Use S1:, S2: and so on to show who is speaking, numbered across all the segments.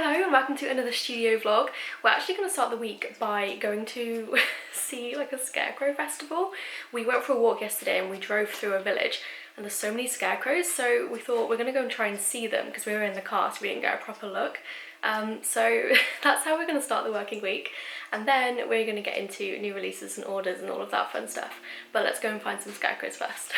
S1: Hello and welcome to another studio vlog. We're actually going to start the week by going to see like a scarecrow festival. We went for a walk yesterday and we drove through a village and there's so many scarecrows, so we thought we're going to go and try and see them because we were in the car so we didn't get a proper look. So that's how we're going to start the working week, and then we're going to get into new releases and orders and all of that fun stuff. But let's go and find some scarecrows first.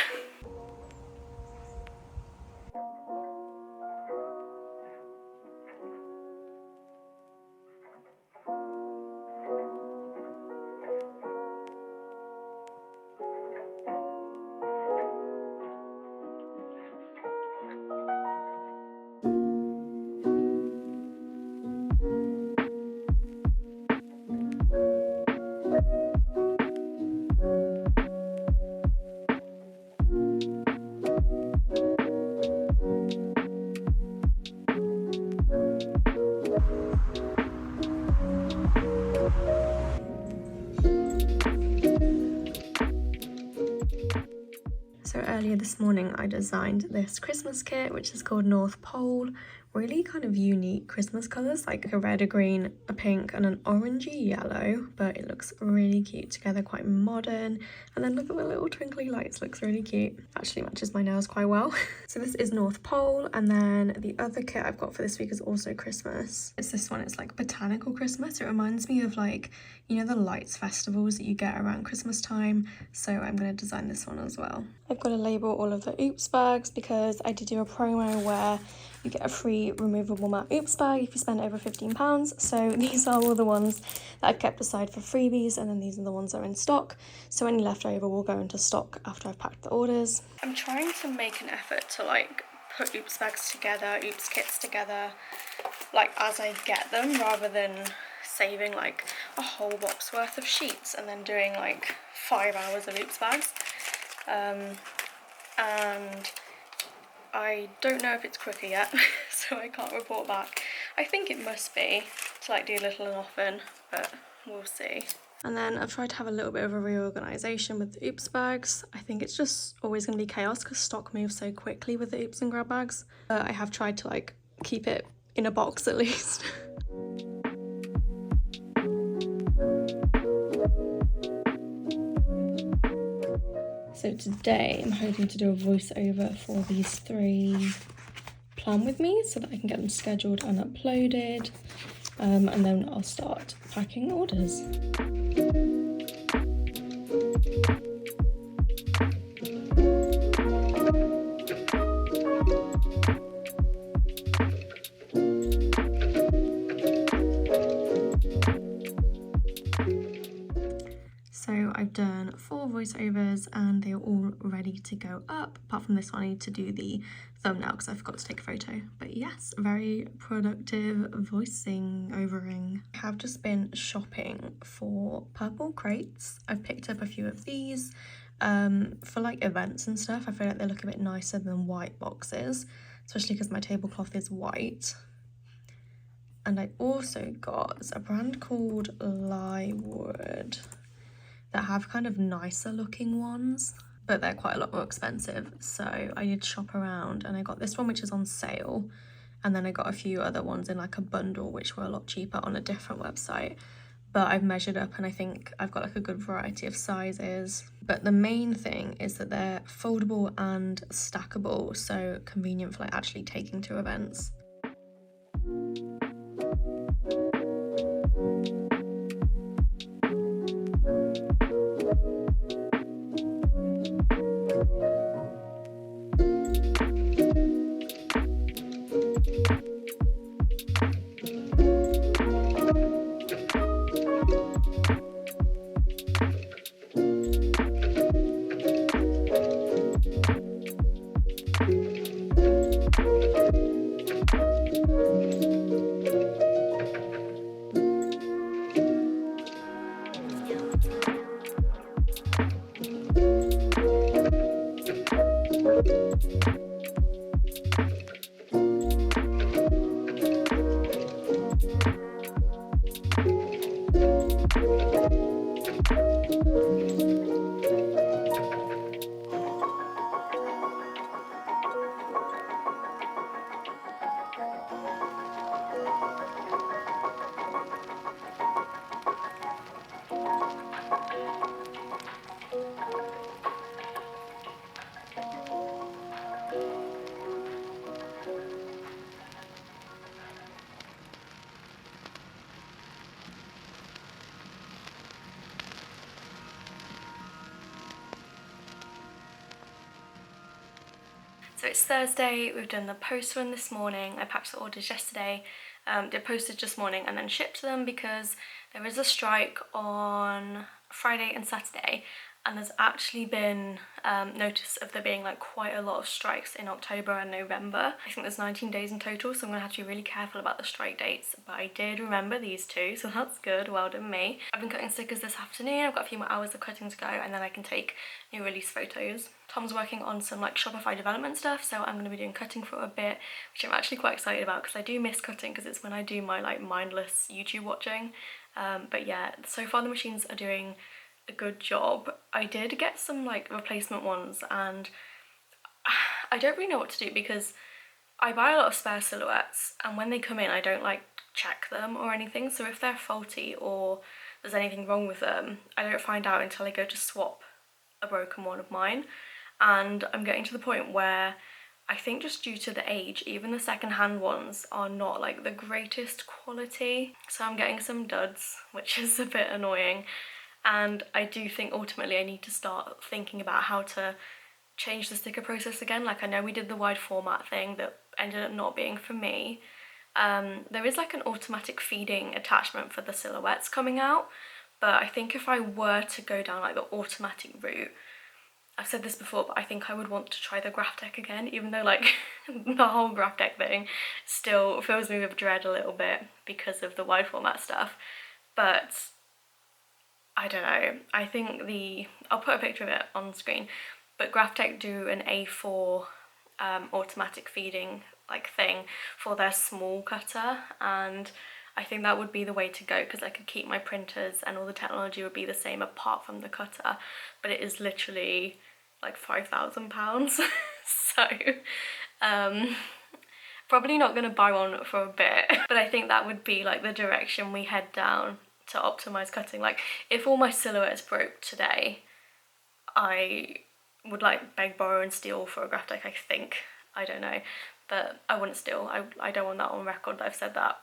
S1: So earlier this morning I designed this Christmas kit which is called North Pole. Really kind of unique Christmas colours, like a red, a green, a pink and an orangey yellow, but it looks really cute together, quite modern. And then look at the little twinkly lights, looks really cute. Actually matches my nails quite well. So this is North Pole, and then the other kit I've got for this week is also Christmas. It's this one, it's like botanical Christmas. It reminds me of like, you know, the lights festivals that you get around Christmas time. So I'm going to design this one as well. I've got to label all of the oops bags because I did do a promo where you get a free removable mat oops bag if you spend over £15. So these are all the ones that I've kept aside for freebies, and then these are the ones that are in stock. So any leftover will go into stock after I've packed the orders. I'm trying to make an effort to like put oops bags together, oops kits together, like as I get them, rather than saving like a whole box worth of sheets and then doing like 5 hours of oops bags. And I don't know if it's quicker yet, so I can't report back. I think it must be, to like do little and often, but we'll see. And then I've tried to have a little bit of a reorganisation with the oops bags. I think it's just always going to be chaos because stock moves so quickly with the oops and grab bags. But I have tried to like keep it in a box at least. So today I'm hoping to do a voiceover for these 3 plan with me so that I can get them scheduled and uploaded, and then I'll start packing orders. So I've done 4 voiceovers and they're all ready to go up. Apart from this one, I need to do the thumbnail because I forgot to take a photo. But yes, very productive voicing overing. I have just been shopping for purple crates. I've picked up a few of these for like events and stuff. I feel like they look a bit nicer than white boxes, especially because my tablecloth is white. And I also got a brand called Lywood that have kind of nicer looking ones, but they're quite a lot more expensive. So I did shop around and I got this one which is on sale, and then I got a few other ones in like a bundle which were a lot cheaper on a different website. But I've measured up and I think I've got like a good variety of sizes. But the main thing is that they're foldable and stackable, so convenient for like actually taking to events. So it's Thursday, we've done the post run this morning. I packed the orders yesterday, did postage this morning and then shipped them because there is a strike on Friday and Saturday, and there's actually been notice of there being like quite a lot of strikes in October and November. I think there's 19 days in total, so I'm gonna have to be really careful about the strike dates, but I did remember these two, so that's good, well done me. I've been cutting stickers this afternoon, I've got a few more hours of cutting to go, and then I can take new release photos. Tom's working on some like Shopify development stuff, so I'm going to be doing cutting for a bit, which I'm actually quite excited about because I do miss cutting because it's when I do my like mindless YouTube watching. But yeah, so far the machines are doing a good job. I did get some like replacement ones and I don't really know what to do because I buy a lot of spare silhouettes and when they come in I don't like check them or anything, so if they're faulty or there's anything wrong with them I don't find out until I go to swap a broken one of mine. And I'm getting to the point where I think just due to the age, even the second-hand ones are not like the greatest quality. So I'm getting some duds, which is a bit annoying. And I do think ultimately I need to start thinking about how to change the sticker process again. Like I know we did the wide format thing that ended up not being for me. There is like an automatic feeding attachment for the silhouettes coming out, but I think if I were to go down like the automatic route, I've said this before, but I think I would want to try the graph deck again, even though like the whole graph deck thing still fills me with dread a little bit because of the wide format stuff. But I don't know, I think I'll put a picture of it on screen, but graph deck do an A4 automatic feeding like thing for their small cutter, and I think that would be the way to go because I could keep my printers and all the technology would be the same apart from the cutter, but it is literally like £5,000 so probably not going to buy one for a bit, but I think that would be like the direction we head down to optimize cutting. Like if all my silhouettes broke today I would like beg, borrow and steal for a graph deck, I think. I don't know, but I wouldn't steal. I don't want that on record that I've said that.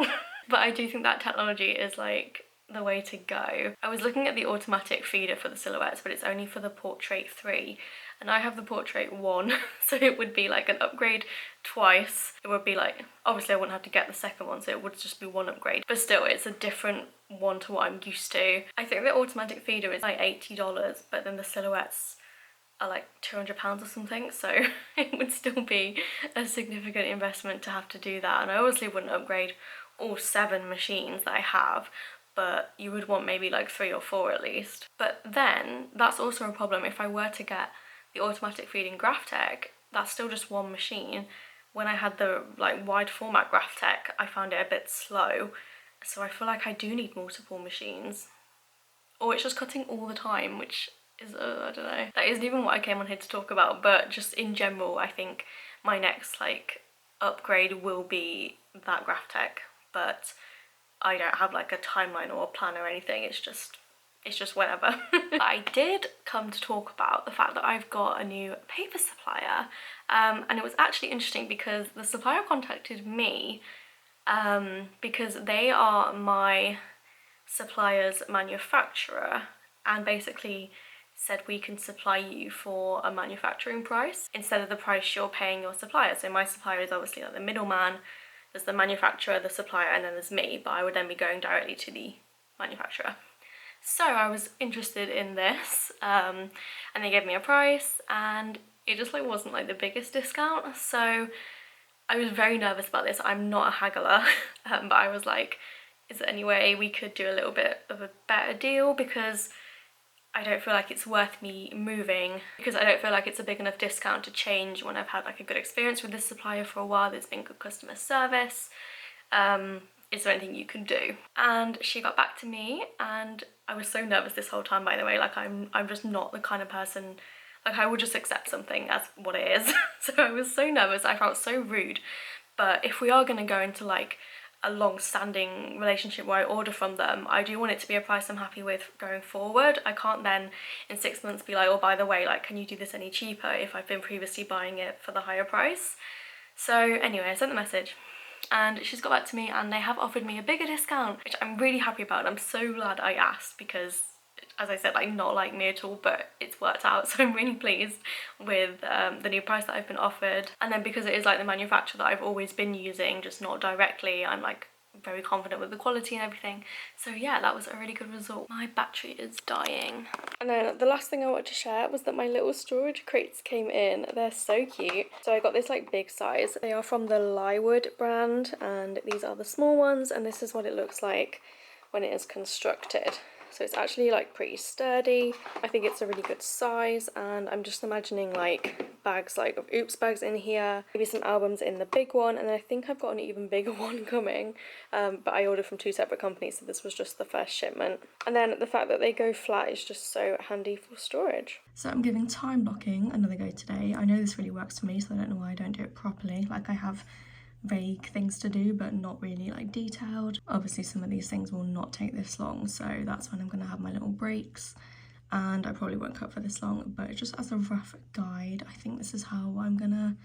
S1: But I do think that technology is like the way to go. I was looking at the automatic feeder for the silhouettes, but it's only for the Portrait 3 and I have the Portrait 1, so it would be like an upgrade twice. It would be like, obviously I wouldn't have to get the second one, so it would just be one upgrade, but still it's a different one to what I'm used to. I think the automatic feeder is like $80, but then the silhouettes are like £200 or something, so it would still be a significant investment to have to do that, and I obviously wouldn't upgrade all 7 machines that I have, but you would want maybe like 3 or 4 at least. But then that's also a problem. If I were to get the automatic feeding graph tech, that's still just one machine. When I had the like wide format graph tech, I found it a bit slow, so I feel like I do need multiple machines, or it's just cutting all the time, which is I don't know. That isn't even what I came on here to talk about, but just in general I think my next like upgrade will be that graph tech, but I don't have like a timeline or a plan or anything, it's just whatever. I did come to talk about the fact that I've got a new paper supplier, and it was actually interesting because the supplier contacted me because they are my supplier's manufacturer and basically said we can supply you for a manufacturing price instead of the price you're paying your supplier. So my supplier is obviously like the middleman, there's the manufacturer, the supplier, and then there's me, but I would then be going directly to the manufacturer. So I was interested in this, and they gave me a price, and it just like wasn't like the biggest discount, so I was very nervous about this. I'm not a haggler, but I was like, is there any way we could do a little bit of a better deal, because I don't feel like it's worth me moving, because I don't feel like it's a big enough discount to change when I've had like a good experience with this supplier for a while, there's been good customer service. Is there anything you can do? And she got back to me, and I was so nervous this whole time, by the way. Like I'm just not the kind of person, like I would just accept something as what it is. So I was so nervous, I felt so rude. But if we are going to go into like a long-standing relationship where I order from them, I do want it to be a price I'm happy with going forward. I can't then in 6 months be like, oh, by the way, like, can you do this any cheaper if I've been previously buying it for the higher price? So anyway, I sent the message and she's got back to me and they have offered me a bigger discount, which I'm really happy about. I'm so glad I asked because as I said, like not like me at all, but it's worked out, so I'm really pleased with the new price that I've been offered. And then because it is like the manufacturer that I've always been using, just not directly, I'm like very confident with the quality and everything. So yeah, that was a really good result. My battery is dying. And then the last thing I wanted to share was that my little storage crates came in. They're so cute. So I got this like big size. They are from the Lywood brand, and these are the small ones, and this is what it looks like when it is constructed. So it's actually like pretty sturdy. I think it's a really good size, and I'm just imagining like bags like of Oops bags in here, maybe some albums in the big one, and then I think I've got an even bigger one coming, but I ordered from 2 separate companies, so this was just the first shipment. And then the fact that they go flat is just so handy for storage. So I'm giving time blocking another go today. I know this really works for me, so I don't know why I don't do it properly. Like I have vague things to do but not really like detailed. Obviously some of these things will not take this long, so that's when I'm going to have my little breaks, and I probably won't cut for this long, but just as a rough guide, I think this is how I'm gonna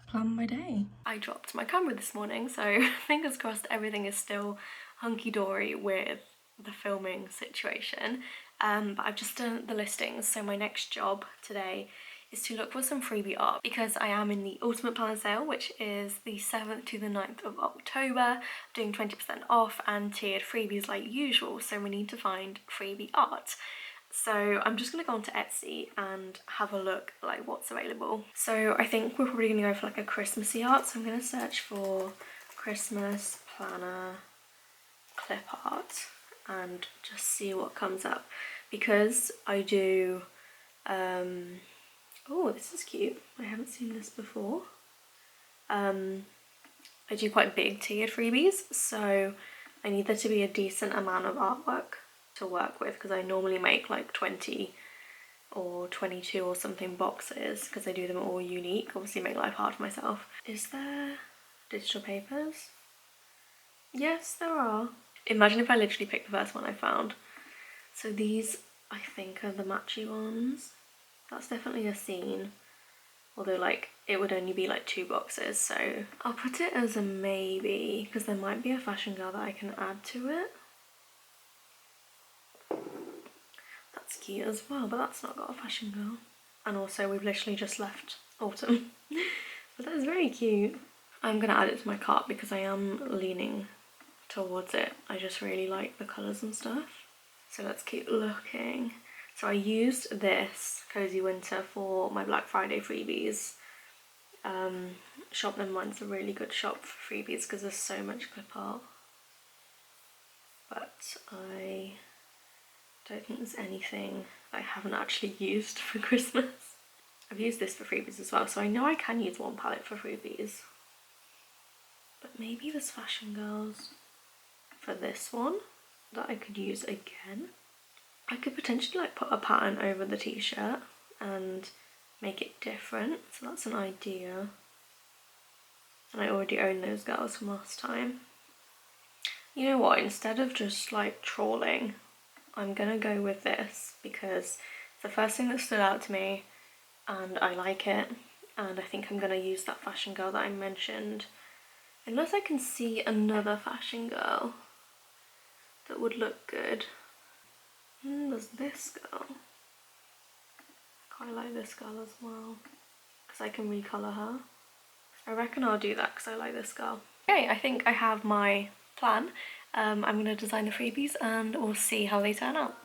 S1: plan my day. I dropped my camera this morning, so fingers crossed everything is still hunky-dory with the filming situation, but I've just done the listings, so my next job today is to look for some freebie art, because I am in the Ultimate Planner sale, which is the 7th to the 9th of October, doing 20% off and tiered freebies like usual, so we need to find freebie art. So I'm just going to go onto Etsy and have a look like what's available. So I think we're probably going to go for like a Christmassy art, so I'm going to search for Christmas planner clip art and just see what comes up, because I do oh, this is cute. I haven't seen this before. I do quite big tiered freebies, so I need there to be a decent amount of artwork to work with, because I normally make like 20 or 22 or something boxes, because I do them all unique. Obviously make life hard for myself. Is there digital papers? Yes, there are. Imagine if I literally picked the first one I found. So these, I think, are the matchy ones. That's definitely a scene, although like it would only be like 2 boxes, so I'll put it as a maybe, because there might be a fashion girl that I can add to it. That's cute as well, but that's not got a fashion girl. And also we've literally just left autumn. But that is very cute. I'm gonna add it to my cart because I am leaning towards it. I just really like the colours and stuff. So let's keep looking. So I used this Cozy Winter for my Black Friday freebies. Shop Them One's a really good shop for freebies because there's so much clip art. But I don't think there's anything I haven't actually used for Christmas. I've used this for freebies as well, so I know I can use one palette for freebies. But maybe there's fashion girls for this one that I could use again. I could potentially like put a pattern over the t-shirt and make it different, so that's an idea. And I already own those girls from last time. You know what, instead of just like trawling, I'm gonna go with this because it's the first thing that stood out to me and I like it, and I think I'm gonna use that fashion girl that I mentioned, unless I can see another fashion girl that would look good. There's this girl. I quite like this girl as well because I can recolour her. I reckon I'll do that because I like this girl. Okay, I think I have my plan. I'm going to design the freebies and we'll see how they turn out.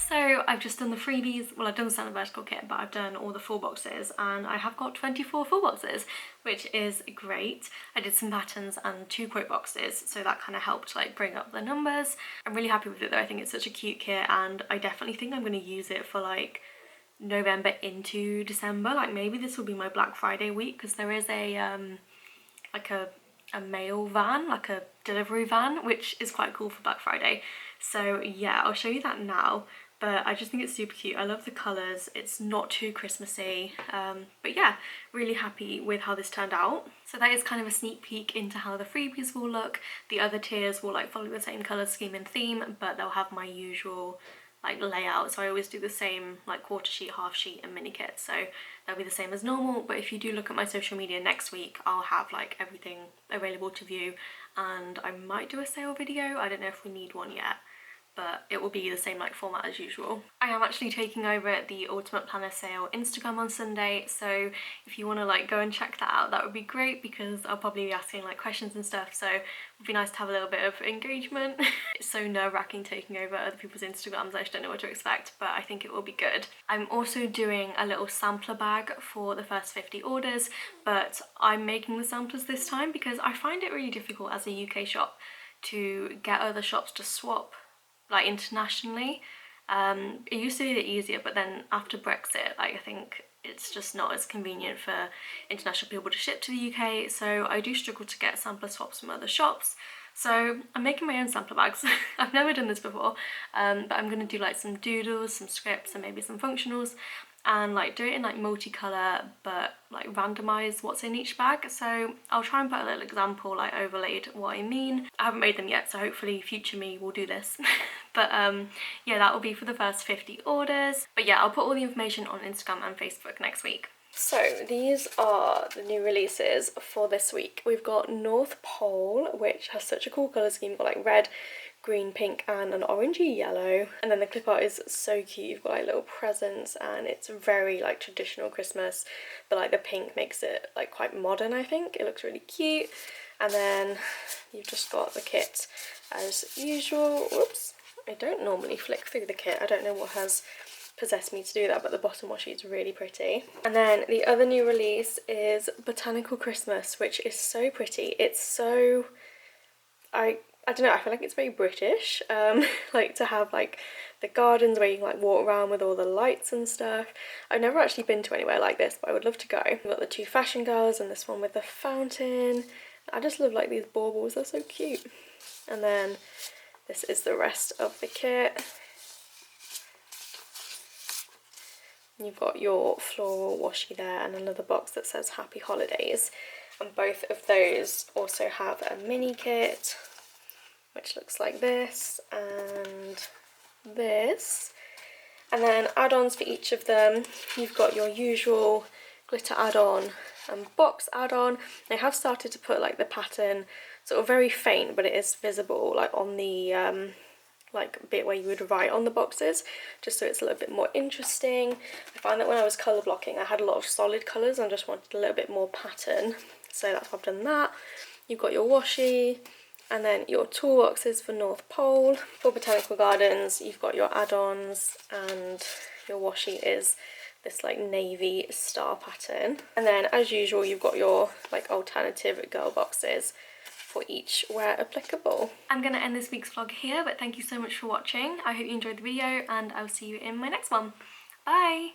S1: So I've just done the freebies, well I've done the standard vertical kit, but I've done all the full boxes and I have got 24 full boxes, which is great. I did some patterns and 2 quote boxes, so that kind of helped like bring up the numbers. I'm really happy with it though. I think it's such a cute kit and I definitely think I'm going to use it for like November into December. Like maybe this will be my Black Friday week, because there is a like a mail van, like a delivery van, which is quite cool for Black Friday. So yeah, I'll show you that now. But I just think it's super cute. I love the colours. It's not too Christmassy. But yeah, really happy with how this turned out. So that is kind of a sneak peek into how the freebies will look. The other tiers will like follow the same colour scheme and theme, but they'll have my usual like layout. So I always do the same like quarter sheet, half sheet and mini kit. So they'll be the same as normal. But if you do look at my social media next week, I'll have like everything available to view, and I might do a sale video. I don't know if we need one yet, but it will be the same like format as usual. I am actually taking over the Ultimate Planner Sale Instagram on Sunday, so if you want to like go and check that out, that would be great, because I'll probably be asking like questions and stuff, so it would be nice to have a little bit of engagement. It's so nerve-wracking taking over other people's Instagrams. I just don't know what to expect, but I think it will be good. I'm also doing a little sampler bag for the first 50 orders, but I'm making the samplers this time because I find it really difficult as a UK shop to get other shops to swap like internationally. It used to be a bit easier, but then after Brexit, like I think it's just not as convenient for international people to ship to the UK, so I do struggle to get sampler swaps from other shops. So I'm making my own sampler bags. I've never done this before, but I'm gonna do like some doodles, some scripts, and maybe some functionals, and like do it in like multicolour, but like randomise what's in each bag. So I'll try and put a little example like overlaid what I mean. I haven't made them yet, so hopefully future me will do this. But yeah, that will be for the first 50 orders. But yeah, I'll put all the information on Instagram and Facebook next week. So these are the new releases for this week. We've got North Pole, which has such a cool colour scheme. You've got like red, green, pink and an orangey yellow, and then the clip art is so cute. You've got like little presents, and it's very like traditional Christmas, but like the pink makes it like quite modern. I think it looks really cute. And then you've just got the kit as usual. Whoops, I don't normally flick through the kit. I don't know what has possessed me to do that, but the bottom washi is really pretty. And then the other new release is Botanical Christmas, which is so pretty. It's so, I don't know, I feel like it's very British, like to have like the gardens where you can like walk around with all the lights and stuff. I've never actually been to anywhere like this, but I would love to go. We've got the two fashion girls and this one with the fountain. I just love like these baubles, they're so cute. And then this is the rest of the kit. You've got your floral washi there and another box that says Happy Holidays. And both of those also have a mini kit, which looks like this and this. And then add-ons for each of them. You've got your usual glitter add-on and box add-on. They have started to put like the pattern sort of very faint, but it is visible like on the like bit where you would write on the boxes, just so it's a little bit more interesting. I find that when I was colour blocking, I had a lot of solid colours and just wanted a little bit more pattern, so that's why I've done that. You've got your washi, and then your toolboxes for North Pole. For Botanical Gardens, you've got your add-ons, and your washi is this like navy star pattern. And then as usual, you've got your like alternative girl boxes for each where applicable. I'm gonna end this week's vlog here, but thank you so much for watching. I hope you enjoyed the video, and I'll see you in my next one. Bye!